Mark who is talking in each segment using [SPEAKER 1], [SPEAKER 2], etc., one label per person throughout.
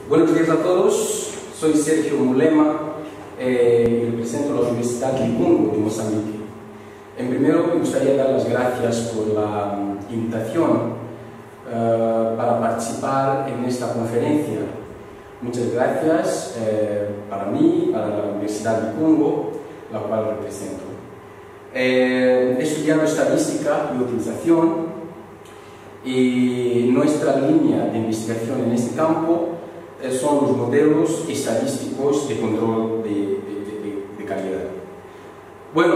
[SPEAKER 1] Buenos días a todos, soy Sergio Mulema y represento la Universidad de Congo de Mozambique. En primero me gustaría dar las gracias por la invitación para participar en esta conferencia. Muchas gracias para mí, para la Universidad de Congo, la cual represento. He estudiado estadística y utilización y nuestra línea de investigación en este campo son los modelos estadísticos de control de calidad. Bueno,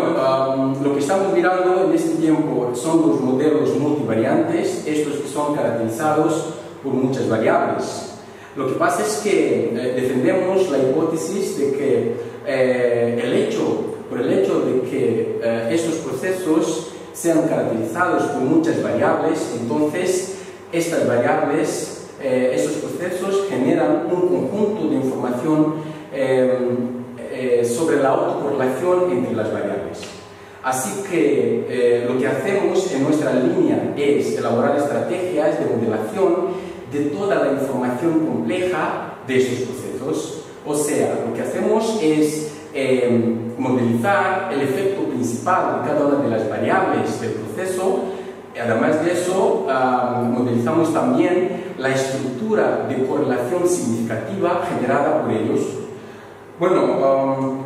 [SPEAKER 1] lo que estamos mirando en este tiempo son los modelos multivariantes, estos que son caracterizados por muchas variables. Lo que pasa es que defendemos la hipótesis de que por el hecho de que estos procesos sean caracterizados por muchas variables, entonces estas variables, estos procesos generan un conjunto de información sobre la autocorrelación entre las variables. Así que lo que hacemos en nuestra línea es elaborar estrategias de modelación de toda la información compleja de estos procesos. O sea, lo que hacemos es modelizar el efecto principal de cada una de las variables del proceso. Además de eso, modelizamos también la estructura de correlación significativa generada por ellos. Bueno,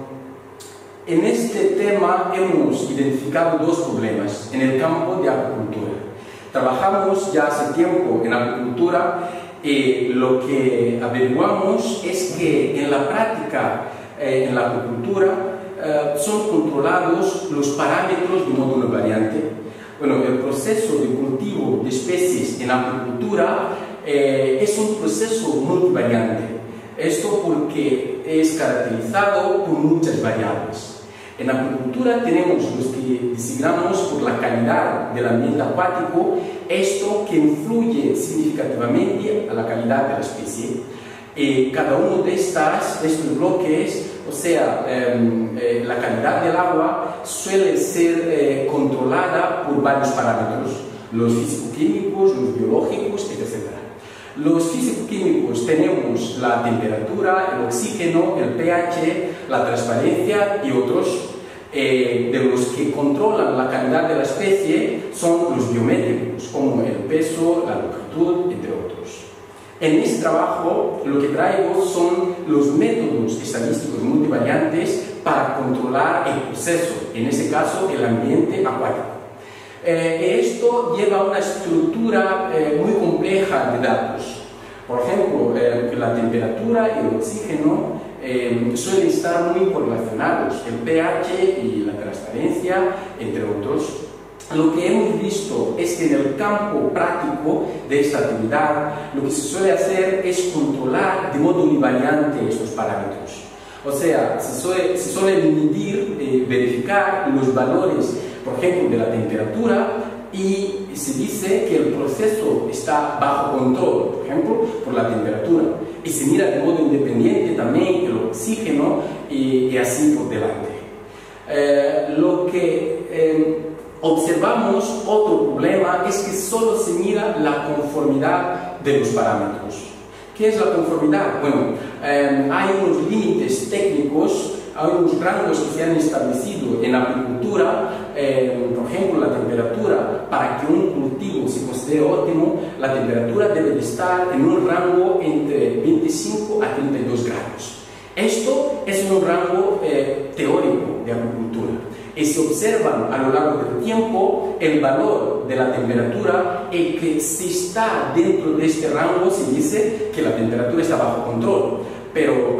[SPEAKER 1] en este tema hemos identificado dos problemas en el campo de acuicultura. Trabajamos ya hace tiempo en acuicultura y lo que averiguamos es que en la práctica, en la acuicultura, son controlados los parámetros de modo no variante. Bueno, el proceso de cultivo de especies en acuicultura es un proceso multivariante. Esto porque es caracterizado por muchas variables. En acuicultura tenemos los que designamos por la calidad del ambiente acuático, esto que influye significativamente a la calidad de la especie. Cada uno de estos bloques, o sea, la calidad del agua suele ser controlada por varios parámetros, los físico-químicos, los biológicos, etc. Los físico-químicos tenemos la temperatura, el oxígeno, el pH, la transparencia y otros. De los que controlan la calidad de la especie son los biométricos, como el peso, la longitud, entre otros. En este trabajo lo que traigo son los métodos estadísticos multivariantes para controlar el proceso, en este caso el ambiente acuático. Esto lleva a una estructura muy compleja de datos. Por ejemplo, la temperatura y el oxígeno suelen estar muy correlacionados, el pH y la transparencia, entre otros. Lo que hemos visto es que en el campo práctico de esta actividad lo que se suele hacer es controlar de modo univariante estos parámetros. O sea, se suelen medir, verificar los valores, por ejemplo, de la temperatura, y se dice que el proceso está bajo control, por ejemplo, por la temperatura. Y se mira de modo independiente también el oxígeno y así por delante. Lo que observamos, otro problema, es que solo se mira la conformidad de los parámetros. ¿Qué es la conformidad? Bueno, hay unos límites técnicos, hay unos rangos que se han establecido en la acuicultura, por ejemplo, la temperatura. Para que un cultivo se considere óptimo, la temperatura debe de estar en un rango entre 25 a 32 grados. Esto es un rango teórico de acuicultura. Y se observan a lo largo del tiempo el valor de la temperatura y que si está dentro de este rango se dice que la temperatura está bajo control. Pero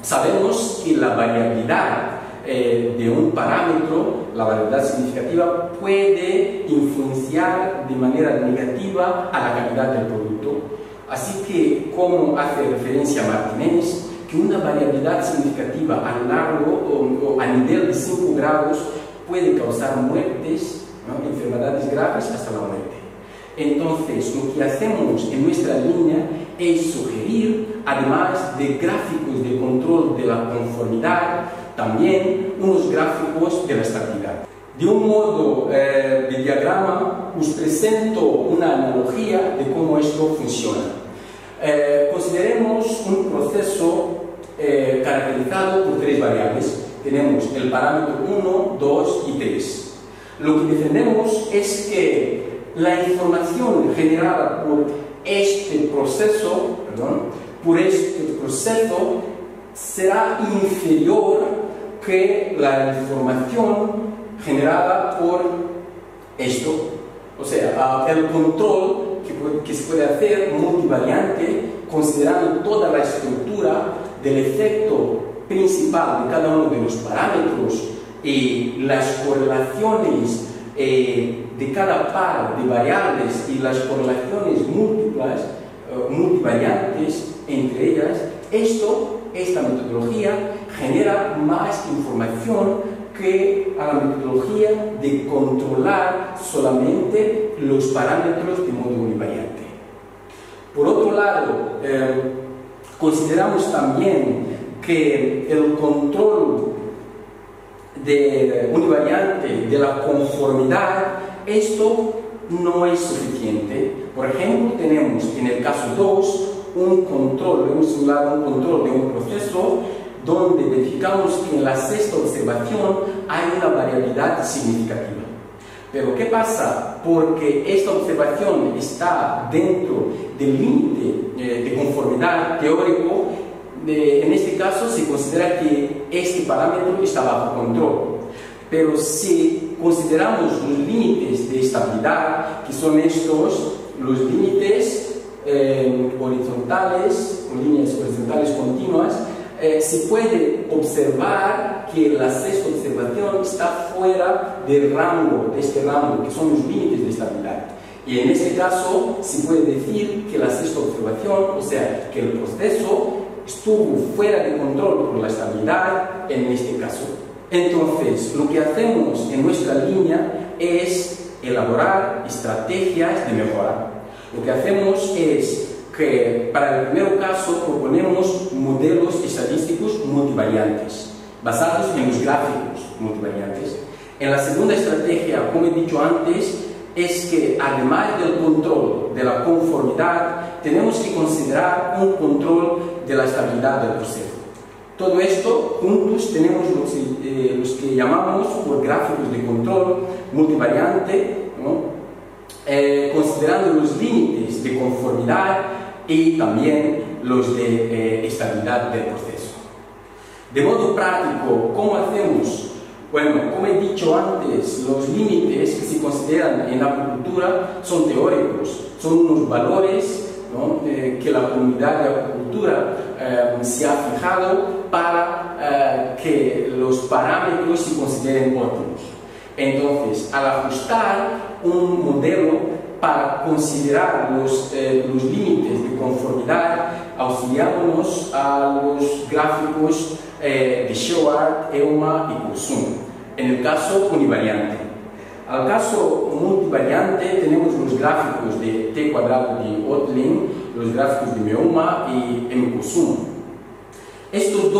[SPEAKER 1] sabemos que la variabilidad de un parámetro, la variabilidad significativa, puede influenciar de manera negativa a la calidad del producto. Así que, como hace referencia Martinez, que una variabilidad significativa a lo largo o a nivel de 5 grados puede causar muertes, ¿no? Enfermedades graves hasta la muerte. Entonces, lo que hacemos en nuestra línea es sugerir, además de gráficos de control de la conformidad, también unos gráficos de la estabilidad. De un modo de diagrama, os presento una analogía de cómo esto funciona. Consideremos un proceso caracterizado por tres variables. Tenemos el parámetro 1, 2 y 3. Lo que defendemos es que la información generada por este proceso, será inferior que la información generada por esto. O sea, el control que se puede hacer multivariante considerando toda la estructura del efecto principal de cada uno de los parámetros y las correlaciones de cada par de variables y las correlaciones multivariantes entre ellas. Esta metodología genera más información que a la metodología de controlar solamente los parámetros de modo univariante. Por otro lado, consideramos también que el control univariante de la conformidad, esto no es suficiente. Por ejemplo, tenemos en el caso 2 un control, hemos simulado un control de un proceso donde verificamos que en la sexta observación hay una variabilidad significativa. Pero ¿qué pasa? Porque esta observación está dentro del límite de conformidad teórico, en este caso se considera que este parámetro está bajo control. Pero si consideramos los límites de estabilidad, que son estos, los límites horizontales, o líneas horizontales continuas, se puede observar que la sexta observación está fuera del rango, de este rango, que son los límites de estabilidad. Y en este caso se puede decir que la sexta observación, o sea, que el proceso estuvo fuera de control por la estabilidad en este caso. Entonces, lo que hacemos en nuestra línea es elaborar estrategias de mejora. Lo que hacemos es que para el primer caso proponemos modelos estadísticos multivariantes, basados en los gráficos multivariantes. En la segunda estrategia, como he dicho antes, es que además del control de la conformidad, tenemos que considerar un control de la estabilidad del proceso. Todo esto juntos tenemos los que llamamos por gráficos de control multivariante, ¿no? Considerando los límites de conformidad y también los de estabilidad del proceso. De modo práctico, ¿cómo hacemos? Bueno, como he dicho antes, los límites que se consideran en la acuicultura son teóricos, son unos valores, ¿no?, que la comunidad de acuicultura se ha fijado para que los parámetros se consideren óptimos. Entonces, al ajustar un modelo para considerar los límites de conformidad, auxiliándonos a los gráficos de Shewhart, EUMA y Kurzum, en el caso univariante. Al caso multivariante tenemos los gráficos de T cuadrado de Ottling, los gráficos de Meuma y Kurzum. Estas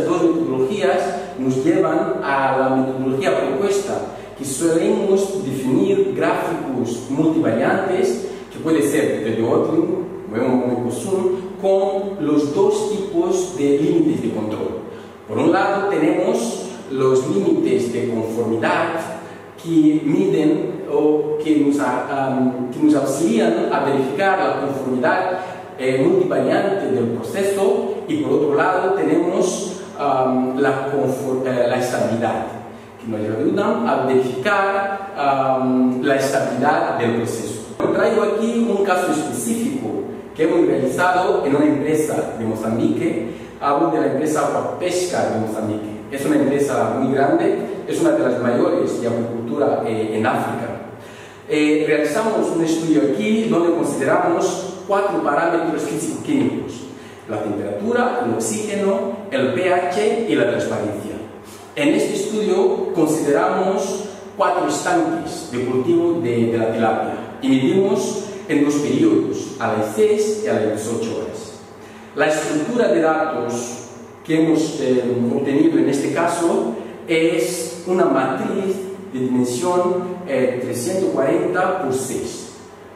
[SPEAKER 1] dos metodologías nos llevan a la metodología propuesta, que solemos definir gráficos multivariantes, que puede ser de Ottling, Meuma y Kurzum, con los dos tipos de límites de control. Por un lado tenemos los límites de conformidad que miden o que nos auxilian a verificar la conformidad multivariante del proceso, y por otro lado tenemos la estabilidad, que nos ayudan a verificar la estabilidad del proceso. Traigo aquí un caso específico que hemos realizado en una empresa de Mozambique. Hablo de la empresa Aquapesca de Mozambique. Es una empresa muy grande, es una de las mayores de acuicultura en África. Realizamos un estudio aquí donde consideramos 4 parámetros físico-químicos: la temperatura, el oxígeno, el pH y la transparencia. En este estudio consideramos 4 estanques de cultivo de la tilapia y medimos en 2 periodos, a las 6 y a las 18 horas. La estructura de datos que hemos obtenido en este caso es una matriz de dimensión 340 por 6.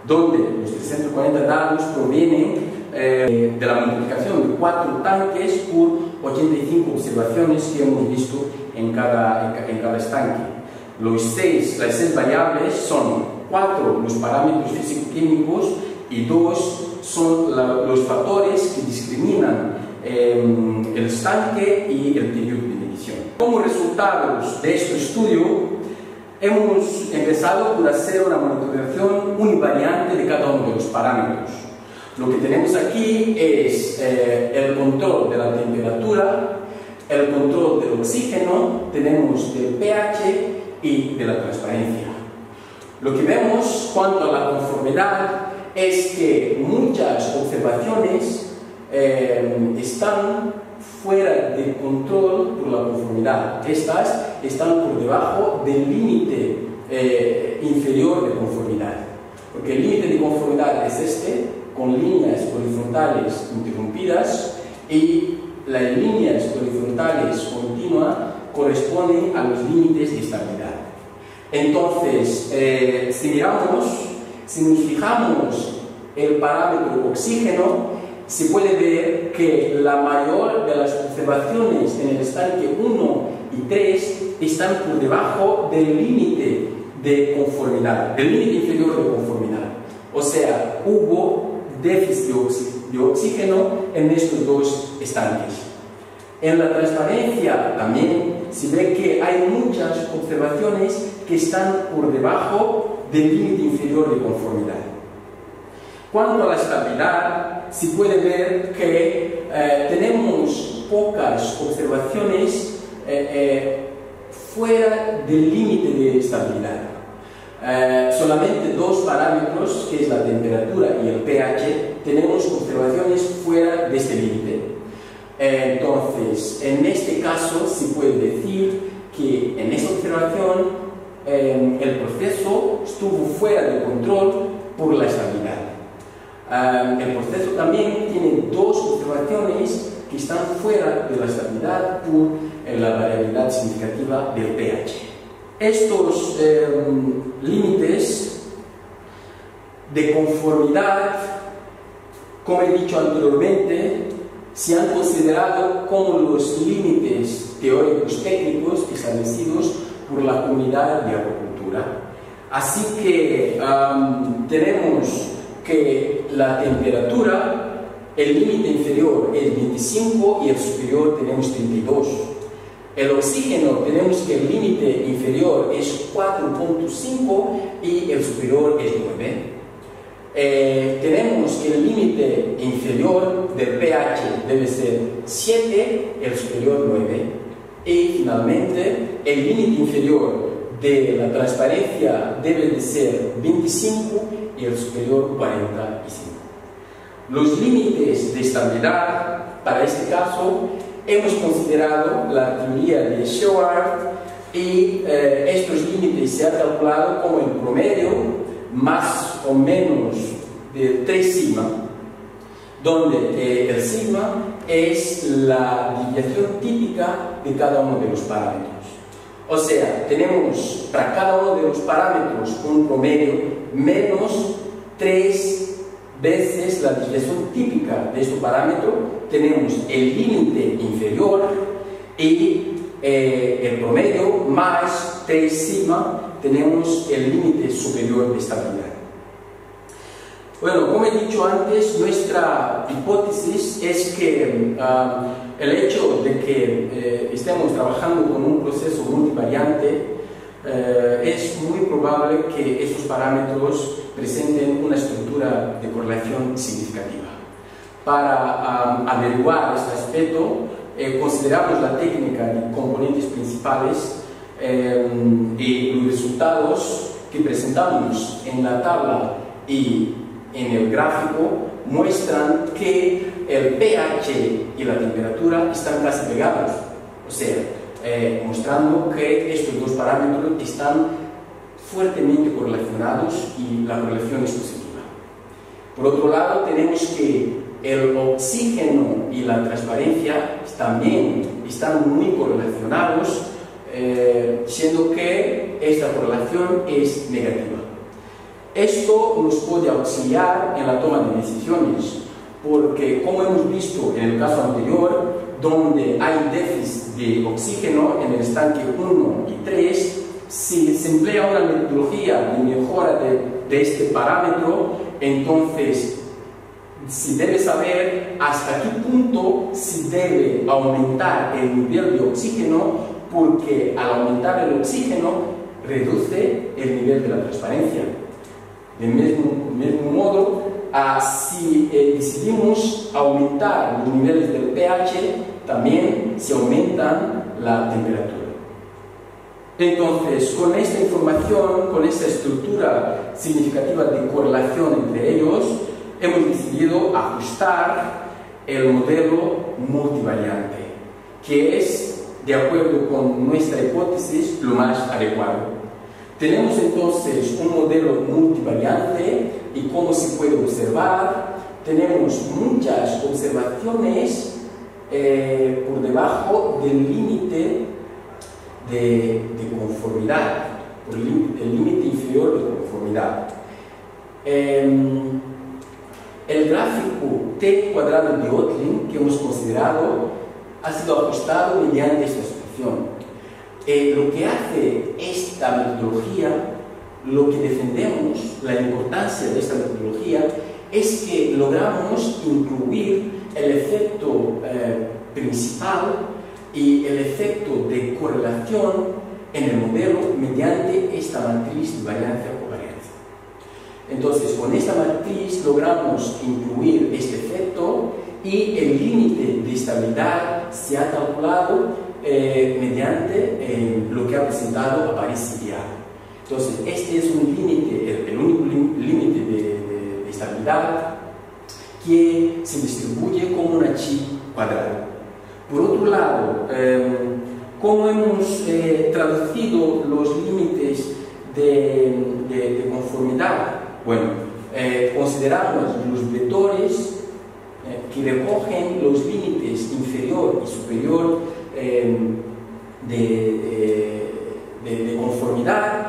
[SPEAKER 1] donde los 340 datos provienen de la multiplicación de 4 tanques por 85 observaciones que hemos visto en cada estanque. Las 6 variables son 4 los parámetros físico-químicos y 2 son los factores que discriminan el estanque y el periodo de medición. Como resultados de este estudio, hemos empezado por hacer una monitorización univariante de cada uno de los parámetros. Lo que tenemos aquí es el control de la temperatura, el control del oxígeno, tenemos del pH y de la transparencia. Lo que vemos cuanto a la conformidad es que muchas observaciones están fuera de control por la conformidad. Estas están por debajo del límite inferior de conformidad. Porque el límite de conformidad es este, con líneas horizontales interrumpidas, y las líneas horizontales continuas corresponden a los límites de estabilidad. Entonces, si nos fijamos el parámetro oxígeno, se puede ver que la mayor de las observaciones en el estanque 1 y 3 están por debajo del límite de conformidad, del límite inferior de conformidad. O sea, hubo déficit de oxígeno en estos dos estanques. En la transparencia también se ve que hay muchas observaciones que están por debajo del límite inferior de conformidad. Cuanto a la estabilidad, se puede ver que tenemos pocas observaciones fuera del límite de estabilidad. Solamente 2 parámetros, que es la temperatura y el pH, tenemos observaciones fuera de este límite. Entonces, en este caso se puede decir que en esta observación el proceso estuvo fuera de control por la estabilidad. El proceso también tiene 2 observaciones que están fuera de la estabilidad por la variabilidad significativa del pH. Estos límites de conformidad, como he dicho anteriormente, se han considerado como los límites teóricos técnicos establecidos por la comunidad de agricultura. Así que tenemos que la temperatura, el límite inferior es 25 y el superior tenemos 32. El oxígeno tenemos que el límite inferior es 4.5 y el superior es 9. Tenemos que el límite inferior del pH debe ser 7, el superior 9. Y finalmente el límite inferior de la transparencia debe de ser 25 y el superior 45. Los límites de estabilidad, para este caso, hemos considerado la teoría de Shewhart y estos límites se han calculado como el promedio más o menos de 3 sigma, donde el sigma es la desviación típica de cada uno de los parámetros. O sea, tenemos para cada uno de los parámetros un promedio menos 3 veces la desviación típica de este parámetro. Tenemos el límite inferior y el promedio más 3 sigma, tenemos el límite superior de estabilidad. Bueno, como he dicho antes, nuestra hipótesis es que el hecho de que estemos trabajando con un proceso multivariante es muy probable que estos parámetros presenten una estructura de correlación significativa. Para averiguar este aspecto, consideramos la técnica de componentes principales y los resultados que presentamos en la tabla y en el gráfico muestran que el pH y la temperatura están casi pegados, o sea, mostrando que estos dos parámetros están fuertemente correlacionados y la correlación es positiva. Por otro lado, tenemos que el oxígeno y la transparencia también están muy correlacionados, siendo que esta correlación es negativa. Esto nos puede auxiliar en la toma de decisiones, porque como hemos visto en el caso anterior, donde hay déficit de oxígeno en el estanque 1 y 3, si se emplea una metodología de mejora de este parámetro, entonces se debe saber hasta qué punto se debe aumentar el nivel de oxígeno, porque al aumentar el oxígeno reduce el nivel de la transparencia. Del mismo modo, si decidimos aumentar los niveles del pH, también se aumenta la temperatura. Entonces, con esta información, con esta estructura significativa de correlación entre ellos, hemos decidido ajustar el modelo multivariante, que es, de acuerdo con nuestra hipótesis, lo más adecuado. Tenemos entonces un modelo multivariante y como se puede observar, tenemos muchas observaciones por debajo del límite de conformidad, por el límite inferior de conformidad. El gráfico T cuadrado de Ottling que hemos considerado ha sido ajustado mediante esta expresión. Lo que hace esta metodología, lo que defendemos, la importancia de esta metodología, es que logramos incluir el efecto principal y el efecto de correlación en el modelo mediante esta matriz de varianza-covarianza. Entonces, con esta matriz logramos incluir este efecto y el límite de estabilidad se ha calculado mediante lo que ha presentado a París y Dial. Entonces, este es un límite, el único límite de estabilidad que se distribuye como una chi cuadrada. Por otro lado, ¿cómo hemos traducido los límites de conformidad? Bueno, consideramos los vectores que recogen los límites inferior y superior de conformidad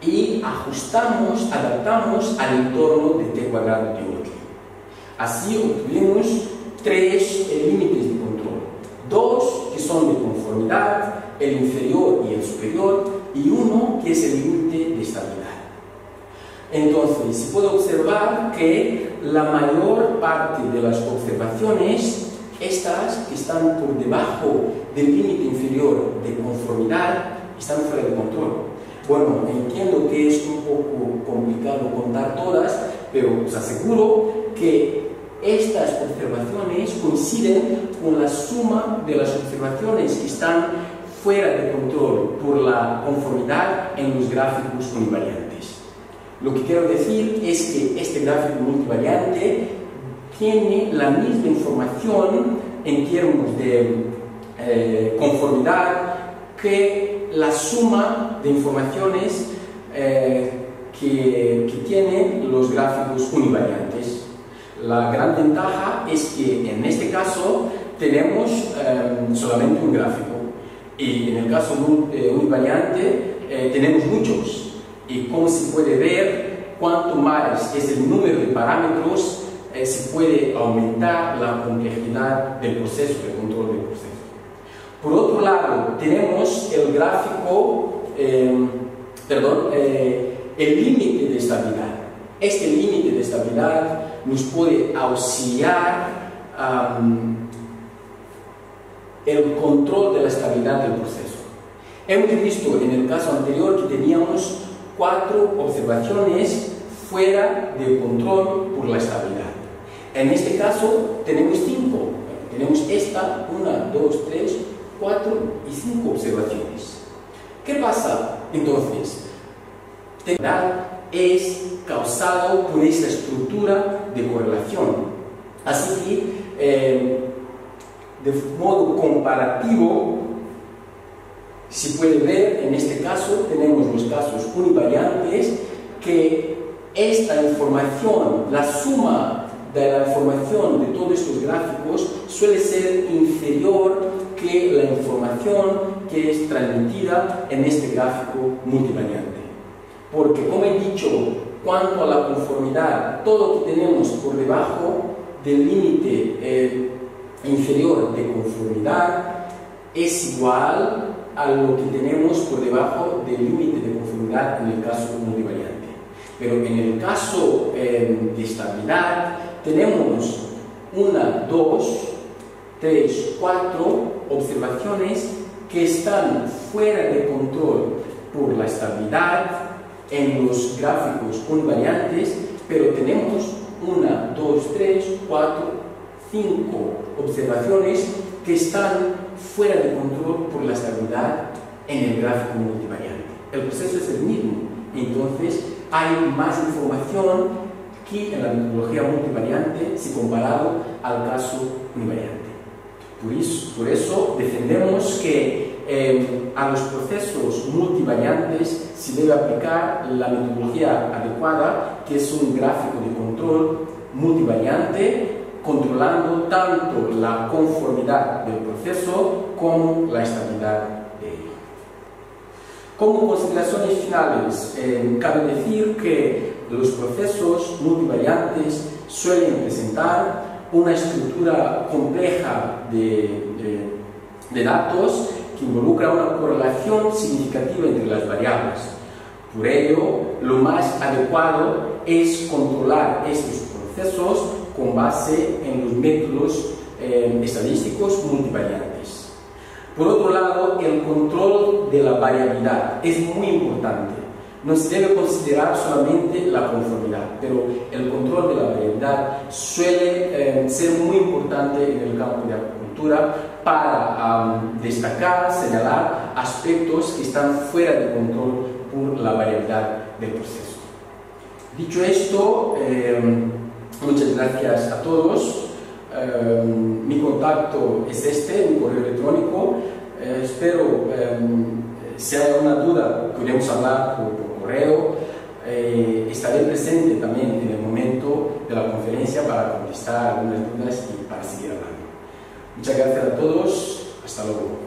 [SPEAKER 1] y ajustamos, adaptamos al entorno de T cuadrado de Ottling. Así obtuvimos tres límites de control, dos que son de conformidad, el inferior y el superior, y uno que es el límite de estabilidad. Entonces, se puede observar que la mayor parte de las observaciones, estas que están por debajo del límite inferior de conformidad, están fuera de control. Bueno, entiendo que es un poco complicado contar todas, pero os aseguro que estas observaciones coinciden con la suma de las observaciones que están fuera de control por la conformidad en los gráficos univariantes. Lo que quiero decir es que este gráfico multivariante tiene la misma información en términos de conformidad que la suma de informaciones que tienen los gráficos univariantes. La gran ventaja es que en este caso tenemos solamente un gráfico y en el caso univariante tenemos muchos. Y como se puede ver, cuanto más es el número de parámetros, se puede aumentar la complejidad del proceso, del control del proceso. Por otro lado, tenemos el gráfico, el límite de estabilidad. Este límite de estabilidad nos puede auxiliar el control de la estabilidad del proceso. Hemos visto en el caso anterior que teníamos 4 observaciones fuera de control por la estabilidad. En este caso tenemos 5. Tenemos esta, 1, 2, 3, 4 y 5 observaciones. ¿Qué pasa entonces? La estabilidad es causado por esta estructura de correlación. Así que, de modo comparativo, se puede ver, en este caso, tenemos los casos univariantes, que esta información, la suma de la información de todos estos gráficos, suele ser inferior que la información que es transmitida en este gráfico multivariante. Porque, como he dicho, cuanto a la conformidad, todo lo que tenemos por debajo del límite inferior de conformidad es igual a lo que tenemos por debajo del límite de conformidad en el caso multivariante. Pero en el caso de estabilidad tenemos 1, 2, 3, 4 observaciones que están fuera de control por la estabilidad en los gráficos univariantes, pero tenemos 1, 2, 3, 4, 5 observaciones que están fuera de control por la estabilidad en el gráfico multivariante. El proceso es el mismo, entonces hay más información que en la metodología multivariante si comparado al caso univariante. Por eso defendemos que a los procesos multivariantes se debe aplicar la metodología adecuada, que es un gráfico de control multivariante, controlando tanto la conformidad del proceso como la estabilidad de él. Como consideraciones finales, cabe decir que los procesos multivariantes suelen presentar una estructura compleja de datos que involucra una correlación significativa entre las variables. Por ello, lo más adecuado es controlar estos procesos con base en los métodos estadísticos multivariantes. Por otro lado, el control de la variabilidad es muy importante. No se debe considerar solamente la conformidad, pero el control de la variabilidad suele ser muy importante en el campo de agricultura para destacar, señalar aspectos que están fuera de control por la variabilidad del proceso. Dicho esto, muchas gracias a todos. Mi contacto es mi correo electrónico. Espero si hay alguna duda podemos hablar por correo. Estaré presente también en el momento de la conferencia para contestar algunas dudas y para seguir hablando. Muchas gracias a todos. Hasta luego.